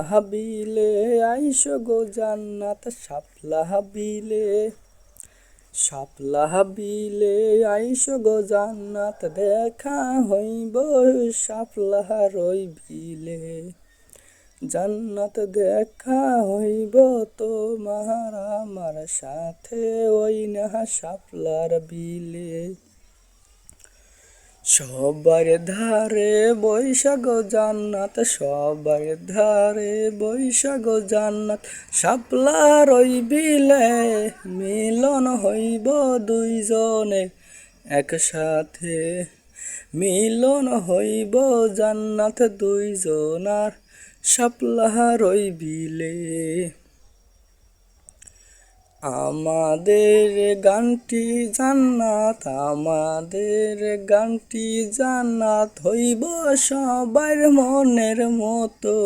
হাবিলে আইসো গো জান্নাত শাপলা হাবিলে, শাপলা হাবিলে আইসো গো জান্নাত দেখা হইব শাপলাহার ওই বিলে। জান্নাত দেখা হইব তোমার আমার সাথে ওই না শাপলার বিলে। সবার ধারে বৈশাখ জান্নাত, সবার ধারে বৈশাখ জান্নাত, শাপলার ওই বিলে মিলন হইব দুইজনে একসাথে। মিলন হইব জান্নাত দুইজনার শাপলার ওই বিলে। আমাদের গানটি জান্নাত, আমাদের গানটি জান্নাত হইব সবার মনের মতো।